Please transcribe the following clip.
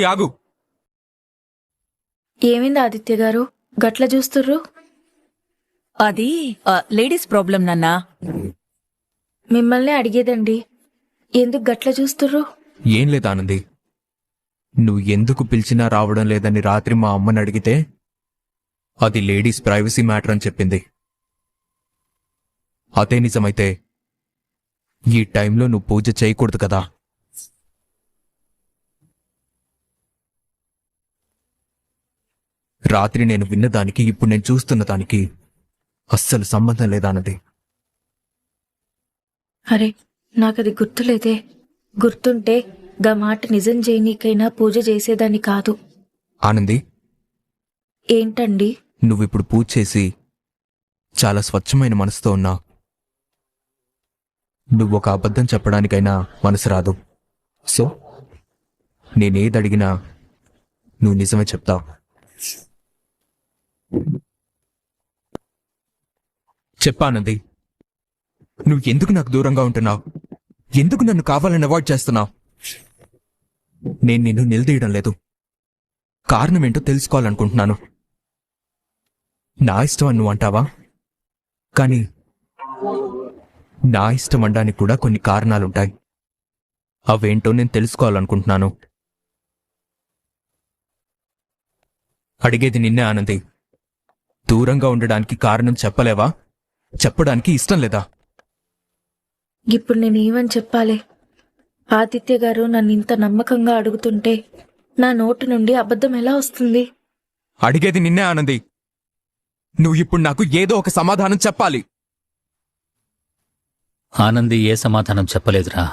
ఆగు. ఏమైంది ఆదిత్య గారు గట్ల చూస్తుర్రు? అది లేడీస్ ప్రాబ్లం నాన్నా. మిమ్మల్ని అడిగేదండి, ఎందుకు గట్ల చూస్తుర్రు? ఏం లేదు ఆనంది, నువ్వు ఎందుకు పిలిచినా రావడం లేదని రాత్రి మా అమ్మని అడిగితే అది లేడీస్ ప్రైవసీ మ్యాటర్ అని చెప్పింది. అదే నిజమైతే ఈ టైంలో నువ్వు పూజ చేయకూడదు కదా. రాత్రి నేను విన్నదానికి ఇప్పుడు నేను చూస్తున్న దానికి అస్సలు సంబంధం లేదానది. అరే నాకది గుర్తులేదే. గుర్తుంటే గా మాట నిజం చేయనీకైనా పూజ చేసేదాన్ని కాదు. ఆనంది, ఏంటండి? నువ్విప్పుడు పూజ చేసి చాలా స్వచ్ఛమైన మనసుతో ఉన్నావు. నువ్వు ఒక అబద్ధం చెప్పడానికైనా మనసు రాదు. సో నేనేది అడిగినా నువ్వు నిజమే చెప్తావు. చెప్పానంది, నువ్వు ఎందుకు నాకు దూరంగా ఉంటున్నావు? ఎందుకు నన్ను కావాలని అవాయిడ్ చేస్తున్నావు? నేను నిన్ను నిలదీయడం లేదు, కారణం ఏంటో తెలుసుకోవాలనుకుంటున్నాను. నా ఇష్టం అని నువ్వు అంటావా? కానీ నా ఇష్టం అనడానికి కూడా కొన్ని కారణాలుంటాయి. అవేంటో నేను తెలుసుకోవాలనుకుంటున్నాను. అడిగేది నిన్నే ఆనంది. దూరంగా ఉండడానికి కారణం చెప్పలేవా? చెప్పడానికి ఇష్టం లేదా? ఇప్పుడు నేనేమని చెప్పాలి? ఆదిత్య గారు నన్ను ఇంత నమ్మకంగా అడుగుతుంటే నా నోటి నుండి అబద్ధం ఎలా వస్తుంది? అడిగేది నిన్నే ఆనంది. నువ్వు ఇప్పుడు నాకు ఏదో ఒక సమాధానం చెప్పాలి. ఆనంది ఏ సమాధానం చెప్పలేదురా.